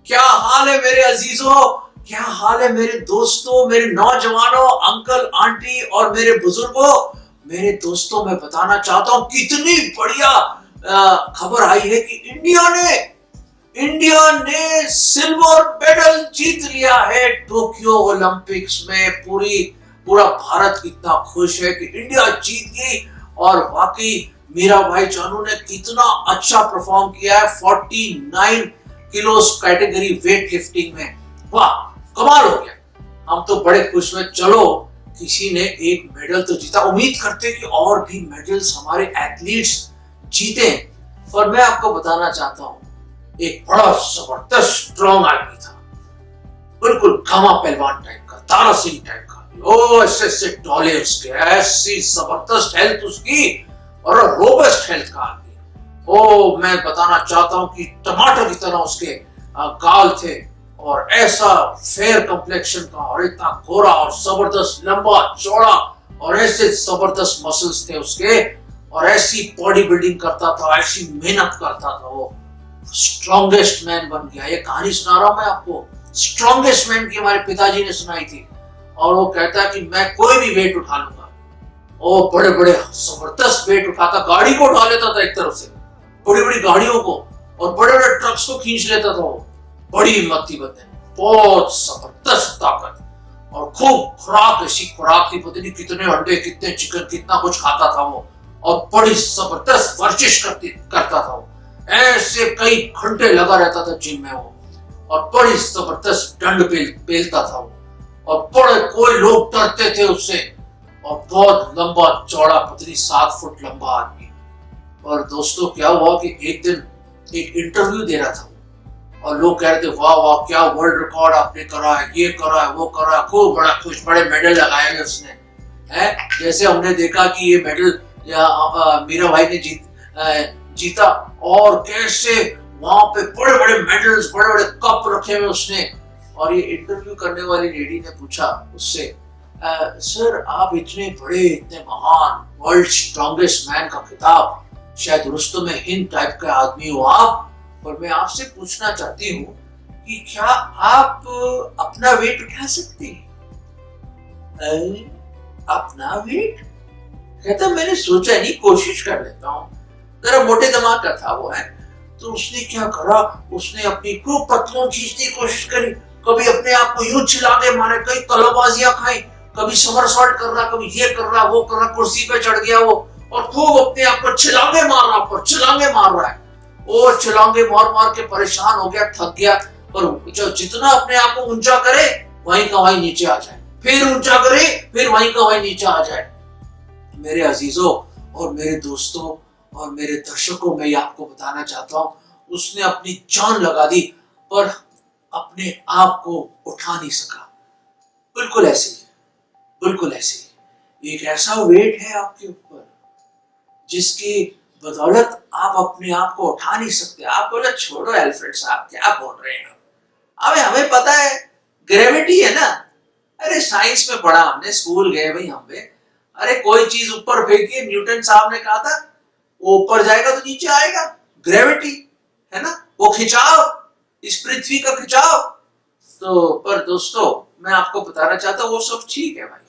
क्या हाल है मेरे अजीजों, क्या हाल है मेरे दोस्तों, मेरे नौजवानों, अंकल आंटी और मेरे बुजुर्गों। मेरे दोस्तों, मैं बताना चाहता हूं कितनी बढ़िया खबर आई है कि इंडिया ने सिल्वर मेडल जीत लिया है टोक्यो ओलंपिक्स में। पूरा भारत कितना खुश है कि इंडिया जीत गई। और वाकई मीरा भाई जानू ने कितना अच्छा परफॉर्म किया है 49 किलोस कैटेगरी वेट लिफ्टिंग में। वाह, कमाल हो गया। हम तो बड़े खुश हुए। चलो, किसी ने एक मेडल तो जीता। उम्मीद करते कि और भी मेडल्स हमारे एथलीट्स जीते। और मैं आपको बताना चाहता हूं, एक बड़ा जबरदस्त स्ट्रॉन्ग आदमी था, बिल्कुल घामा पहलवान टाइप का, तारा सिंह टाइप का। ओ ऐसे टॉले उसके, ऐसी जबरदस्त हेल्थ उसकी और रोबस्ट हेल्थ का आदमी। ओ मैं बताना चाहता हूं कि टमाटर की तरह उसके गाल थे और ऐसा फेयर कंप्लेक्शन का और इतना गोरा और जबरदस्त लंबा चौड़ा और ऐसे जबरदस्त मसल्स थे उसके और ऐसी बॉडी बिल्डिंग करता था, ऐसी मेहनत करता था। वो स्ट्रॉन्गेस्ट मैन बन गया। ये कहानी सुना रहा हूं मैं आपको, स्ट्रॉन्गेस्ट मैन की हमारे पिताजी ने सुनाई थी। और वो कहता है कि मैं कोई भी वेट उठा लूंगा। वो बड़े बड़े जबरदस्त वेट उठाता, गाड़ी को उठा लेता था एक तरफ से, बड़ी बड़ी गाड़ियों को, और बड़े बड़े ट्रक्स को खींच लेता था। वो बड़ी हिम्मत थी बंदे, बहुत जबरदस्त ताकत और खूब खुराक, ऐसी खुराक थी, पता नहीं कितने अंडे, कितने चिकन, कितना कुछ खाता था वो। और बड़ी जबरदस्त वर्जिश करता था वो। ऐसे कई घंटे लगा रहता था जिम में वो और बड़ी जबरदस्त डंड पेलता था वो। और बड़े कोई लोग डरते थे उससे। और बहुत लंबा चौड़ा, पतली 7 फुट लंबा आदमी। और दोस्तों, क्या हुआ कि एक दिन एक इंटरव्यू दे रहा था और लोग कह रहे थे वाह वाह, क्या वर्ल्ड रिकॉर्ड आपने करा है, ये करा है, वो करा है। खूब बड़ा कुछ बड़े मेडल लगाए हैं उसने, है जैसे हमने देखा कि ये मेडल मीरा भाई ने जीता। और कैसे वहां पे बड़े बड़े मेडल्स, बड़े बड़े कप रखे हुए उसने। और ये इंटरव्यू करने वाली लेडी ने पूछा उससे, सर आप इतने बड़े, इतने महान, वर्ल्ड स्ट्रॉन्गेस्ट मैन का खिताब, शायद रुस्तुम हिंद टाइप का आदमी हो आप, और मैं आपसे पूछना चाहती हूँ कि क्या आप अपना वेट उठा सकते हैं? अपना वेट? कहता मैंने सोचा नहीं, कोशिश कर लेता हूँ। जरा मोटे दिमाग का था वो, है। तो उसने क्या करा, उसने अपनी खूब पतलून खींचने की कोशिश करी, कभी अपने आप को यूं चिल्लाते मारे, कई तलबाजियां खाई, कभी समरसॉल्ट कर रहा, कभी ये कर रहा, वो कर रहा, कुर्सी पे चढ़ गया वो और खूब अपने आप को छलांगे मार रहा, पर छलांगे मार रहा है। और छलांगे मार मार के परेशान हो गया, थक गया। और जितना अपने आप को ऊंचा करे वहीं का वहीं नीचे आ जाए, फिर ऊंचा करे फिर वहीं का वहीं नीचे आ जाए। मेरे अजीजों और मेरे दोस्तों और मेरे दर्शकों, मैं आपको बताना चाहता हूं, उसने अपनी जान लगा दी पर अपने आप को उठा नहीं सका। बिल्कुल ऐसे ही, बिल्कुल ऐसे ही एक ऐसा वेट है आपके ऊपर जिसकी बदौलत आप अपने आप को उठा नहीं सकते। आप बोले छोड़ो एल्फ्रेड साहब, क्या बोल रहे हैं? अबे हमें पता है ग्रेविटी है ना। अरे साइंस में पढ़ा हमने, स्कूल गए भाई हम पे। अरे कोई चीज ऊपर फेंकिए, न्यूटन साहब ने कहा था वो ऊपर जाएगा तो नीचे आएगा, ग्रेविटी है ना, वो खिंचाव, इस पृथ्वी का खिंचाव। तो पर दोस्तों, मैं आपको बताना चाहता हूँ वो सब ठीक है भाई,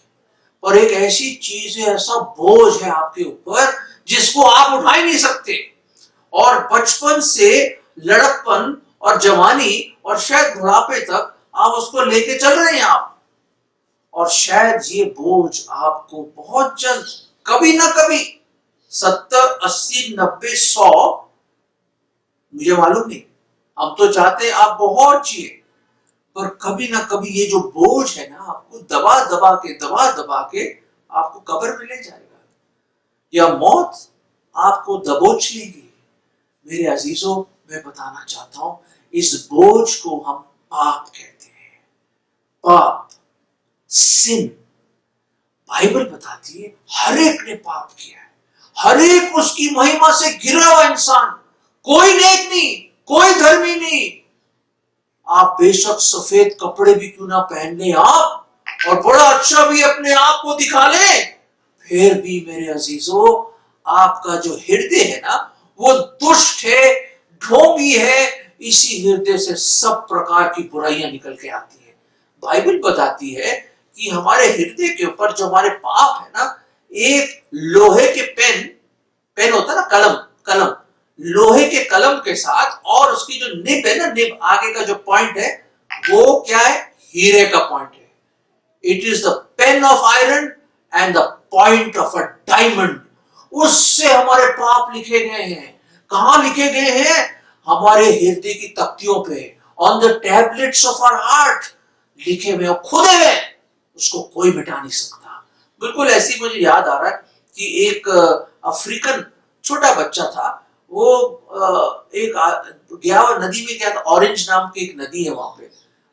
पर एक ऐसी चीज है, ऐसा बोझ है आपके ऊपर जिसको आप उठा ही नहीं सकते। और बचपन से लड़कपन और जवानी और शायद बुढ़ापे तक आप उसको लेके चल रहे हैं आप। और शायद ये बोझ आपको बहुत जल्द, कभी ना कभी, 70, 80, 90, 100, मुझे मालूम नहीं, हम तो चाहते हैं आप बहुत जिए, पर कभी ना कभी ये जो बोझ है ना, आपको दबा दबा के आपको कब्र में ले जाएगा या मौत आपको दबोच लेगी। मेरे अजीजों, मैं बताना चाहता हूं, इस बोझ को हम पाप कहते हैं। पाप, सिन। बाइबल बताती है हर एक ने पाप किया है, हर एक उसकी महिमा से घिरा हुआ इंसान, कोई नेक नहीं, कोई धर्मी नहीं। आप बेशक सफेद कपड़े भी क्यों ना पहन ले आप, और बड़ा अच्छा भी अपने आप को दिखा ले, फिर भी मेरे अजीजों, आपका जो हृदय है ना, वो दुष्ट है, ढोंगी है, इसी हृदय से सब प्रकार की बुराइयां निकल के आती है। बाइबल बताती है कि हमारे हृदय के ऊपर जो हमारे पाप है ना, एक लोहे के पेन होता है ना, कलम लोहे के कलम के साथ, और उसकी जो निब है ना, निब आगे का जो पॉइंट है, वो क्या है? हीरे का पॉइंट है। It is the pain of iron and the point of a diamond. उससे हमारे पाप लिखे गए हैं। कहां लिखे गए हैं? हमारे हृदय की तख्तियों पे, on the tablets of our heart लिखे हुए, खुदे हुए, उसको कोई मिटा नहीं सकता। बिल्कुल ऐसी मुझे याद आ रहा है कि एक अफ्रीकन छोटा बच्चा था, वो एक गया नदी में गया था, ऑरेंज नाम की एक नदी है वहां पे,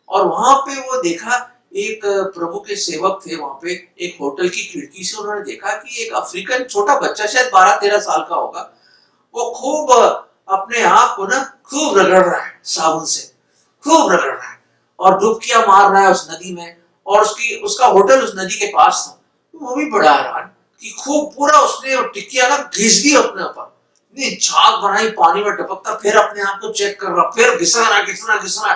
और वहां पे वो देखा एक प्रभु के सेवक थे वहां पे, एक होटल की खिड़की से उन्होंने देखा कि एक अफ्रीकन छोटा बच्चा, शायद 12-13 साल का होगा, वो खूब अपने आप को ना खूब रगड़ रहा है, साबुन से खूब रगड़ रहा है, और डुबकियां मार रहा है उस नदी में, और उसका होटल उस नदी के पास था। वो भी बड़ा हैरान कि खूब पूरा उसने टिकिया ना घिस दी अपने ऊपर, झाग बनाई, पानी में टपकता, फिर अपने आप को चेक कर रहा, फिर घिसना,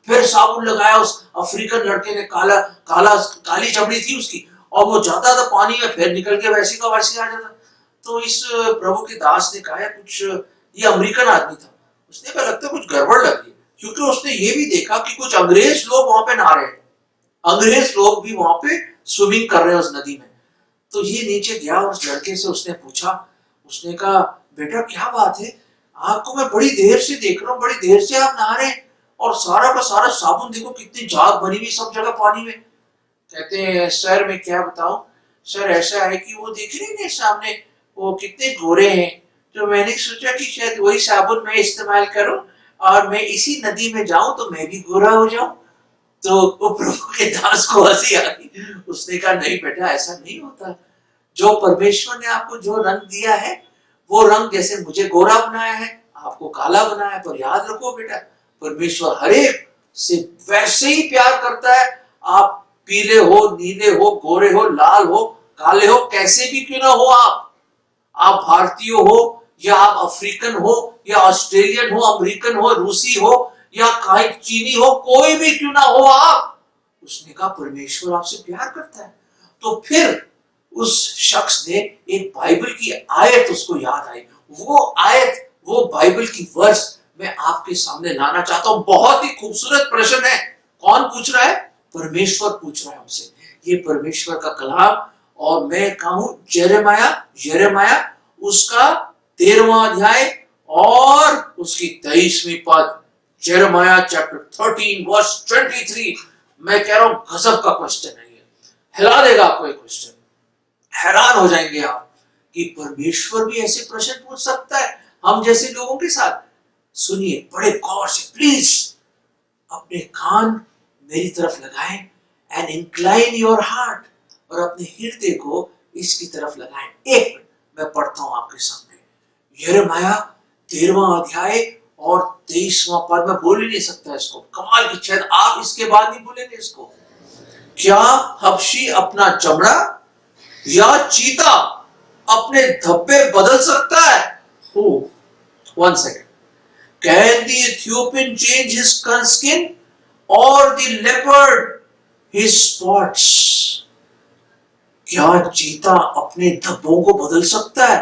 फिर साबुन लगाया। उस अफ्रीकन लड़के ने काली चमड़ी थी उसकी, और वो जाता था पानी में, फिर निकल के वैसे का वैसे आ जाता। तो इस प्रभु के दास ने कहा कुछ, ये अमेरिकन आदमी था, उसने कहा लगता है कुछ गड़बड़ लगी, क्योंकि उसने ये भी देखा कि कुछ अंग्रेज लोग वहां पे नहा रहे हैं, अंग्रेज लोग भी वहां पे स्विमिंग कर रहे हैं उस नदी में। तो ये नीचे गया और उस लड़के से उसने पूछा, उसने कहा बेटा क्या बात है, आपको मैं बड़ी देर से देख रहा हूँ, बड़ी देर से आप नहा रहे हैं, और सारा का सारा साबुन देखो कितनी झाग बनी हुई सब जगह पानी में। कहते हैं सर मैं क्या बताऊं सर, ऐसा है कि वो देख रहे हैं सामने वो कितने गोरे हैं, तो मैंने सोचा कि शायद वही साबुन मैं इस्तेमाल करूं और मैं इसी नदी में जाऊं तो मैं भी गोरा हो जाऊं। तो वो प्रभु के दास को हंसी आ गई। उसने कहा नहीं बेटा ऐसा नहीं होता, जो परमेश्वर ने आपको जो रंग दिया है, वो रंग जैसे मुझे गोरा बनाया है आपको काला बनाया है, पर याद रखो बेटा परमेश्वर हर एक से वैसे ही प्यार करता है। आप पीले हो, नीले हो, गोरे हो, लाल हो, काले हो, कैसे भी क्यों ना हो, आप भारतीय हो या आप अफ्रीकन हो या ऑस्ट्रेलियन हो, अमेरिकन हो, रूसी हो या कहीं चीनी हो, कोई भी क्यों ना हो आप, उसने कहा परमेश्वर आपसे प्यार करता है। तो फिर उस शख्स ने एक बाइबल की आयत उसको याद आई, वो आयत, वो बाइबल की वर्स मैं आपके सामने लाना चाहता हूं। बहुत ही खूबसूरत प्रश्न है। कौन पूछ रहा है? परमेश्वर पूछ रहा है हमसे। ये परमेश्वर का कलाम, और मैं कहूं यिर्मयाह उसका 13वां अध्याय और उसकी 23वीं पद, यिर्मयाह चैप्टर 13 वर्स 23। मैं कह रहा हूं गजब का क्वेश्चन है ये, हिला देगा आपको ये क्वेश्चन, हैरान हो जाएंगे आप कि परमेश्वर भी ऐसे प्रश्न पूछ सकता है हम जैसे लोगों के साथ। सुनिए बड़े गौर से, प्लीज अपने कान मेरी तरफ लगाएं, एंड इंक्लाइन योर हार्ट, और अपने हृदय को इसकी तरफ लगाएं। एक मिनट मैं पढ़ता हूं आपके सामने, यिर्मयाह 13वां अध्याय और 23वां पद। मैं बोल ही नहीं सकता इसको, कमाल की, शायद आप इसके बाद नहीं बोलेंगे इसको। क्या हबशी अपना चमड़ा या चीता अपने धब्बे बदल सकता है? One second. Can the Ethiopian change his skin or the leopard his spots? क्या चीता अपने धब्बों को बदल सकता है?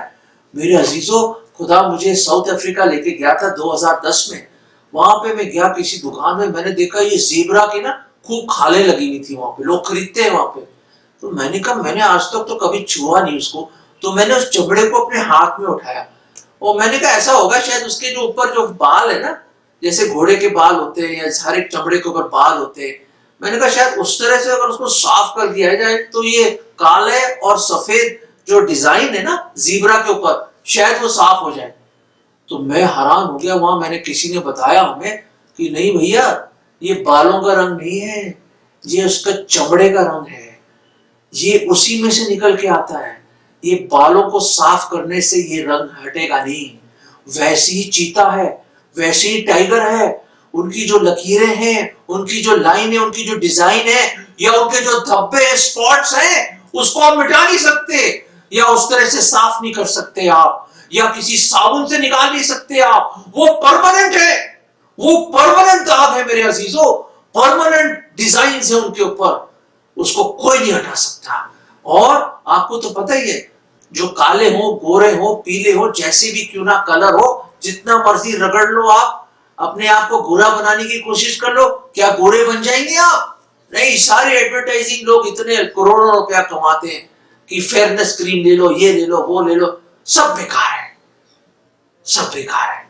मेरे अजीजों, खुदा मुझे साउथ अफ्रीका लेके गया था 2010 में। वहां पे मैं गया किसी दुकान में, मैंने देखा ये ज़ेब्रा की ना खूब खालें लगी हुई थी, वहां पे लोग खरीदते हैं वहां पे। तो मैंने कहा मैंने आज तक तो कभी छुआ नहीं उसको, तो मैंने उस चमड़े को अपने हाथ में उठाया, और मैंने कहा ऐसा होगा शायद उसके जो ऊपर जो बाल है ना, जैसे घोड़े के बाल होते हैं या हर एक चमड़े के ऊपर बाल होते हैं, मैंने कहा शायद उस तरह से अगर उसको साफ कर दिया जाए तो ये काले और सफेद जो डिजाइन है ना ज़ेब्रा के ऊपर, शायद वो साफ हो जाए। तो मैं हैरान हो गया। वहां मैंने किसी ने बताया हमें कि नहीं भैया ये बालों का रंग नहीं है, ये उसका चमड़े का रंग है, ये उसी में से निकल के आता है, ये बालों को साफ करने से ये रंग हटेगा नहीं। वैसे ही चीता है, वैसे ही टाइगर है, उनकी जो लकीरें हैं, उनकी जो लाइन है, उनकी जो डिजाइन है, या उनके जो धब्बे हैं, स्पॉट्स हैं, उसको आप मिटा नहीं सकते, या उस तरह से साफ नहीं कर सकते आप, या किसी साबुन से निकाल नहीं सकते आप। वो परमानेंट है, वो परमानेंट दाग है मेरे अजीजों, परमानेंट डिजाइन है उनके ऊपर, उसको कोई नहीं हटा सकता। और आपको तो पता ही है, जो काले हो, गोरे हो, पीले हो, जैसे भी क्यों ना कलर हो, जितना मर्जी रगड़ लो आप, अपने आप को गोरा बनाने की कोशिश कर लो, क्या गोरे बन जाएंगे आप? नहीं। सारे एडवर्टाइजिंग लोग इतने करोड़ों रुपया कमाते हैं कि फेयरनेस क्रीम ले लो, ये ले लो, वो ले लो, सब बेकार है, सब बेकार है।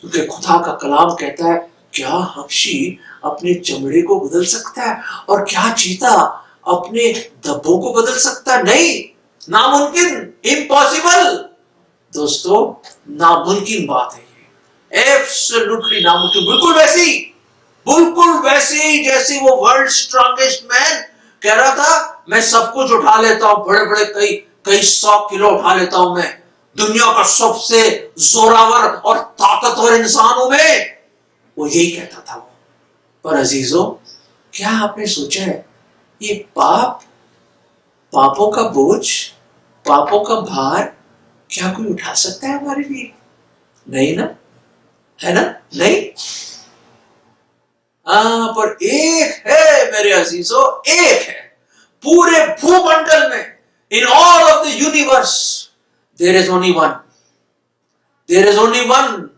क्योंकि खुदा का कलाम कहता है, क्या हबशी अपने चमड़े को बदल सकता है और क्या चीता अपने धब्बों को बदल सकता है? नहीं, नामुमकिन, इम्पॉसिबल। दोस्तों, नामुमकिन बात है ये, एब्सोल्युटली नामुमकिन। बिल्कुल वैसे ही जैसे वो वर्ल्ड स्ट्रॉन्गेस्ट मैन कह रहा था, मैं सब कुछ उठा लेता हूं, बड़े बड़े कई 100 किलो उठा लेता हूं, मैं दुनिया का सबसे जोरावर और ताकतवर इंसान हूं मैं, वो यही कहता था वो। पर अजीजों, क्या आपने सोचा है, ये पापों का बोझ, पापों का भार क्या कोई उठा सकता है हमारे लिए? नहीं ना, है ना? नहीं। पर एक है मेरे अजीजों, एक है पूरे भूमंडल में, in all of the universe, there is only one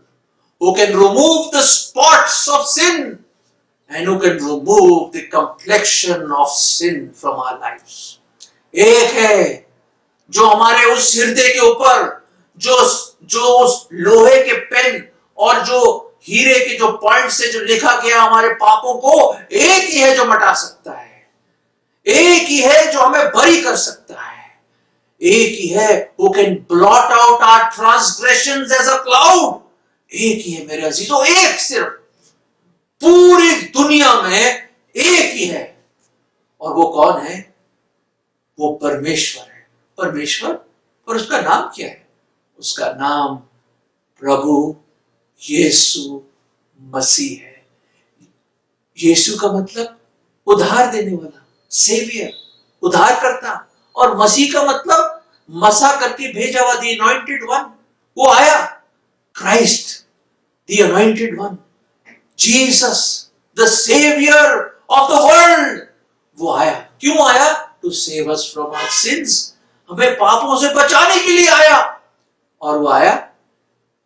who can remove the spots of sin and who can remove the complexion of sin from our lives. एक है जो हमारे उस हृदय के ऊपर जो उस लोहे के पेन और जो हीरे के जो पॉइंट से जो लिखा गया हमारे पापों को, एक ही है जो मिटा सकता है, एक ही है जो हमें बरी कर सकता है, एक ही है who can blot out our transgressions as a cloud. एक ही है मेरे अजीजों, एक, सिर्फ पूरी दुनिया में एक ही है। और वो कौन है? वो परमेश्वर है। परमेश्वर, और उसका नाम क्या है? उसका नाम प्रभु यीशु मसीह है। यीशु का मतलब उद्धार देने वाला, सेवियर, उद्धार करता। और मसीह का मतलब मसा करके भेजा हुआ, द अनॉइंटेड वन। वो आया, Christ, the anointed one, Jesus, the savior of the world. वो आया, क्यों आया? To save us from our sins, हमें पापों से बचाने के लिए आया। और वो आया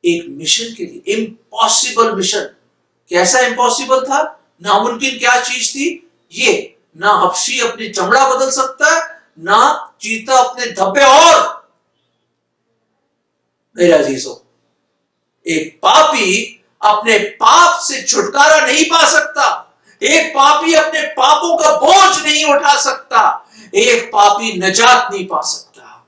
एक मिशन के लिए, इम्पॉसिबल मिशन। कैसा इम्पॉसिबल था? नामुमकिन क्या चीज थी ये? ना हबशी अपनी चमड़ा बदल सकता है, ना चीता अपने धब्बे। और मेरे अजीजों, एक पापी अपने पाप से छुटकारा नहीं पा सकता, एक पापी अपने पापों का बोझ नहीं उठा सकता, एक पापी निजात नहीं पा सकता।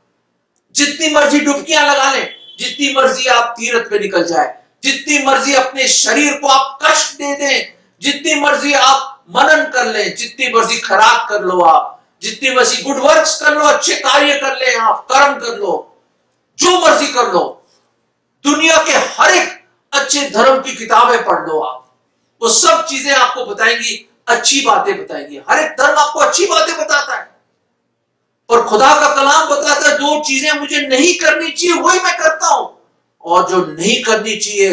जितनी मर्जी डुबकियां लगा लें, जितनी मर्जी आप तीर्थ पे निकल जाए, जितनी मर्जी अपने शरीर को आप कष्ट दे दें, जितनी मर्जी आप मनन कर लें, जितनी मर्जी खराब कर लो आप, जितनी मर्जी गुड वर्क्स कर लो, अच्छे कार्य कर ले, आप कर्म कर लो, जो मर्जी कर लो, दुनिया के हर एक अच्छे धर्म की किताबें पढ़ लो आप, वो सब चीजें आपको बताएंगी, अच्छी बातें बताएंगी। हर एक धर्म आपको अच्छी बातें बताता है, पर खुदा का कलाम बताता है, जो चीजें मुझे नहीं करनी चाहिए वही मैं करता हूं, और जो नहीं करनी चाहिए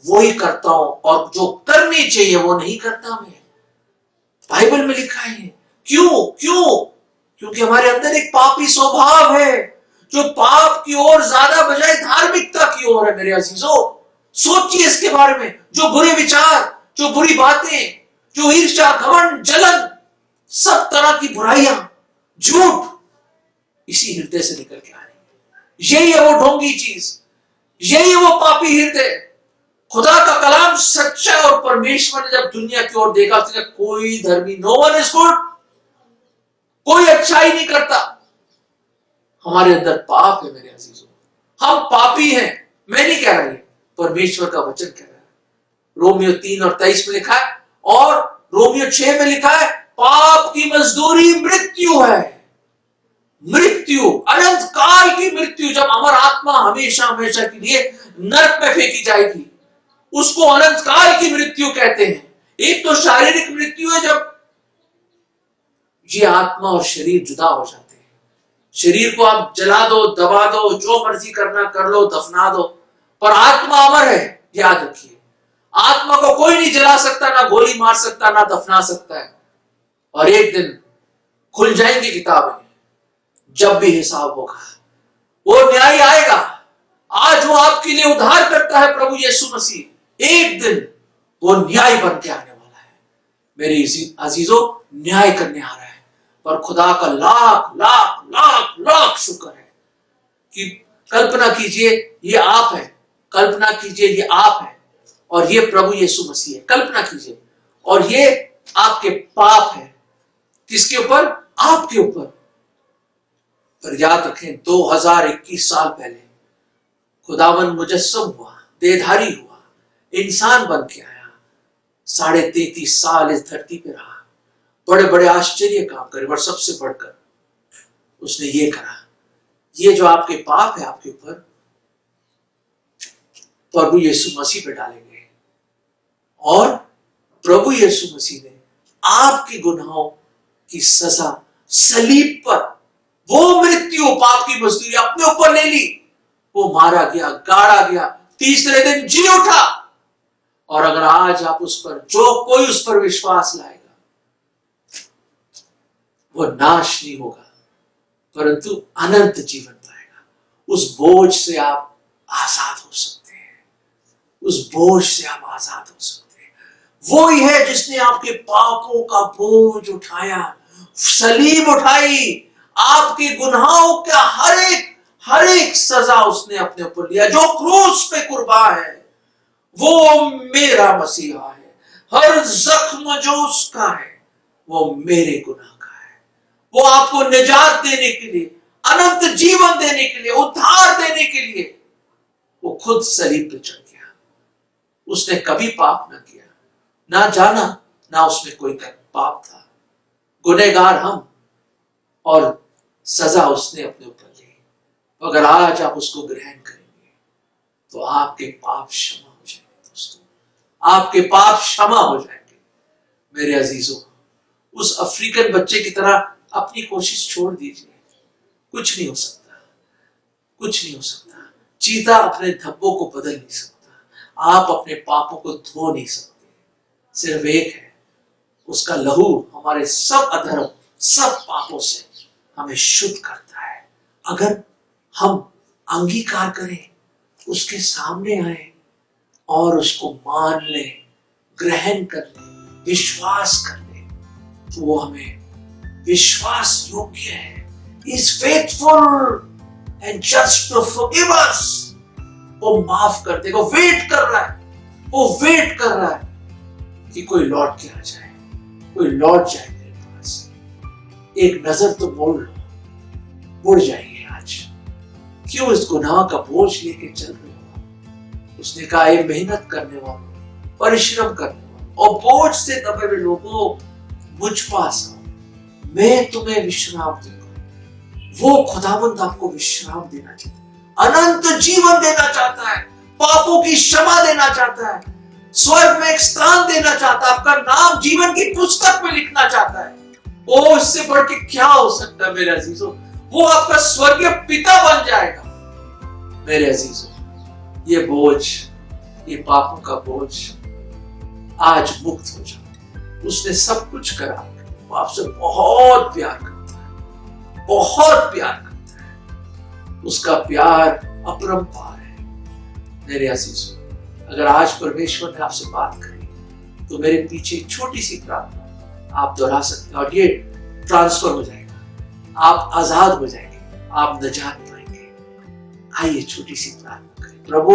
वही करता हूं, और जो करनी चाहिए वो नहीं करता मैं। बाइबल में लिखा है। क्यों? क्योंकि हमारे अंदर एक पापी स्वभाव है, जो पाप की ओर ज्यादा बजाय धार्मिकता की ओर है। मेरे अजीजों, सोचिए इसके बारे में। जो बुरे विचार, जो बुरी बातें, जो ईर्ष्या, घमंड, जलन, सब तरह की बुराइयां, झूठ, इसी हृदय से निकल के आ रही है। यही है वो ढोंगी चीज, यही है वो पापी हृदय। खुदा का कलाम सच्चा, और परमेश्वर ने जब दुनिया की ओर देखा, उसने कोई धर्मी, नो वन इज गुड, कोई अच्छाई नहीं करता। हमारे अंदर पाप है मेरे अजीजों, हम पापी हैं। मैं नहीं कह रहा, ये परमेश्वर का वचन कह रहा है। रोमियो 3:23 में लिखा है, और रोमियो 6 में लिखा है, पाप की मजदूरी मृत्यु है। मृत्यु, अनंत काल की मृत्यु। जब अमर आत्मा हमेशा हमेशा के लिए नरक में फेंकी जाएगी, उसको अनंत काल की मृत्यु कहते हैं। एक तो शारीरिक मृत्यु है, जब ये आत्मा और शरीर जुदा हो जाते हैं। शरीर को आप जला दो, दबा दो, जो मर्जी करना कर लो, दफना दो, पर आत्मा अमर है, याद रखिए। आत्मा को कोई नहीं जला सकता, ना गोली मार सकता, ना दफना सकता है। और एक दिन खुल जाएंगी किताबें, जब भी हिसाब होगा, वो न्याय आएगा। आज वो आपके लिए उद्धार करता है प्रभु यीशु मसीह, एक दिन वो न्याय बन के आने वाला है। मेरे अजीजों, न्याय करने आ रहा है। पर खुदा का लाख लाख लाख लाख शुक्र है कि कल्पना कीजिए ये आप है, कल्पना कीजिए ये आप है और ये प्रभु यीशु मसीह है। कल्पना कीजिए, और ये आपके पाप है। किसके ऊपर? आपके ऊपर। पर याद रखें, 2021 साल पहले खुदावन मुजस्सम हुआ, देहधारी हुआ, इंसान बन के आया, 33.5 साल इस धरती पे रहा, बड़े बड़े आश्चर्य काम करे, और सबसे बढ़कर उसने ये करा, ये जो आपके पाप है आपके ऊपर, प्रभु यीशु मसीह पे डालेंगे। और प्रभु यीशु मसीह ने आपके गुनाहों की सजा सलीब पर, वो मृत्यु, पाप की मजदूरी अपने ऊपर ले ली। वो मारा गया, गाड़ा गया, तीसरे दिन जी उठा। और अगर आज आप उस पर, जो कोई उस पर विश्वास लाएगा, वो नाश नहीं होगा परंतु अनंत जीवन पाएगा। उस बोझ से आप आजाद हो सकते हैं, उस बोझ से आप आजाद हो सकते हैं। वो ही है जिसने आपके पापों का बोझ उठाया, सलीब उठाई, आपके गुनाहों का हर एक सजा उसने अपने ऊपर लिया। जो क्रूस पे कुर्बान है वो मेरा मसीहा है, हर जख्म जो उसका है वो मेरे गुनाह का है। वो आपको निजात देने के लिए, अनंत जीवन देने के लिए, उद्धार देने के लिए वो खुद सलीब पे चढ़ गया। उसने कभी पाप ना किया, ना जाना, ना उसमें कोई पाप था। गुनहगार हम, और सजा उसने अपने ऊपर ली। अगर आज आप उसको ग्रहण करेंगे तो आपके पाप क्षमा हो जाएंगे। दोस्तों, आपके पाप क्षमा हो जाएंगे। मेरे अजीजों, उस अफ्रीकन बच्चे की तरह अपनी कोशिश छोड़ दीजिए। कुछ नहीं हो सकता, कुछ नहीं हो सकता। चीता अपने धब्बों को बदल नहीं सकता, आप अपने पापों को धो नहीं सकते। सिर्फ एक है, उसका लहू हमारे सब अधर्म, सब पापों से हमें शुद्ध करता है। अगर हम अंगीकार करें, उसके सामने आए और उसको मान लें, ग्रहण कर लें, विश्वास कर लें, तो वो हमें विश्वास योग्य है। He's faithful and just to forgive us। वो माफ कर देगा। वेट कर रहा है, वो वेट कर रहा है कि कोई लौट के आ जाए, कोई लौट जाए मेरे पास। एक नजर तो मोड़ लो, मुड़ जाइए आज। क्यों इस गुनाह का बोझ लेके चल रहे हो? उसने कहा, ये मेहनत करने वालों, परिश्रम करने वालों और बोझ से दबे हुए लोगों, मुझ पास आओ, मैं तुम्हें विश्राम दूंगा। वो खुदावंद आपको विश्राम देना चाहता है, अनंत जीवन देना चाहता है, पापों की क्षमा देना चाहता है, स्वर्ग में एक स्थान देना चाहता है, आपका नाम जीवन की पुस्तक में लिखना चाहता है। ओ, इससे बढ़ के क्या हो सकता है मेरे अजीजों? वो आपका स्वर्गीय पिता बन जाएगा। मेरे अजीजों, ये बोझ, ये पापों का बोझ आज मुक्त हो जाओ। उसने सब कुछ करा, वो आपसे बहुत प्यार करता है, बहुत प्यार करता है। उसका प्यार अपरंपार है। मेरे अजीजों, अगर आज परमेश्वर ने आपसे बात करी तो मेरे पीछे एक छोटी सी प्रार्थना आप दोहरा सकते हैं और ये ट्रांसफर हो जाएगा, आप आजाद हो जाएंगे, आप निजात पाएंगे। आइए छोटी सी प्रार्थना करें। प्रभु,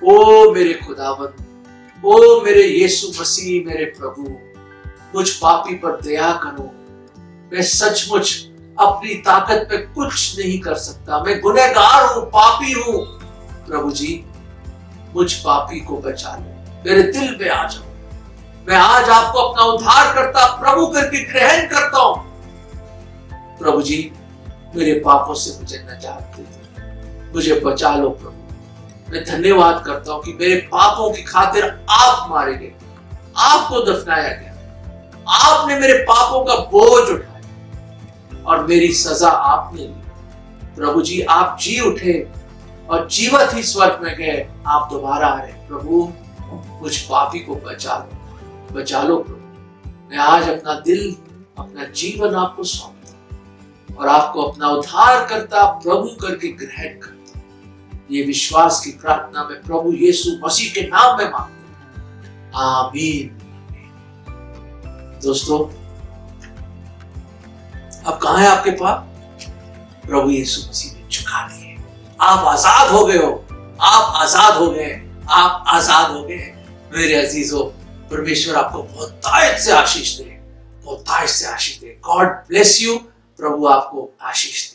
ओ मेरे खुदावंद, ओ मेरे यीशु मसीह, मेरे प्रभु, मुझ पापी पर दया करो। मैं सचमुच अपनी ताकत पे कुछ नहीं कर सकता, मैं गुनहगार हूं, पापी हूं। प्रभु जी, मुझ पापी को बचा लो, मेरे दिल में आ जाओ। मैं आज आपको अपना उद्धारकर्ता प्रभु करके ग्रहण करता हूं। प्रभु जी, मेरे पापों से मुझे निजात दे दो, मुझे बचा लो प्रभु। मैं धन्यवाद करता हूं कि मेरे पापों की खातिर आप मारे गए, आपको दफनाया गया, आपने मेरे पापों का बोझ उठाया और मेरी सजा आपने ली। प्रभु जी, आप जी उठे और जीवित ही स्वर्ग में गए, आप दोबारा आ रहे। प्रभु, मुझ पापी को बचा लो प्रभु। मैं आज अपना दिल, अपना जीवन आपको सौंपता हूं और आपको अपना उद्धारकर्ता प्रभु करके ग्रहण करता हूं। ये विश्वास की प्रार्थना मैं प्रभु यीशु मसीह के नाम में मांगता हूं। आमीन। दोस्तों, अब कहां है आपके पाप? प्रभु यीशु मसीह ने चुका दिए। आप आजाद हो गए हो, आप आजाद हो गए, आप आजाद हो गए। मेरे अजीजों, परमेश्वर आपको बहुतायत से आशीष दे, बहुतायत से आशीष दे। God bless you. प्रभु आपको आशीष दे।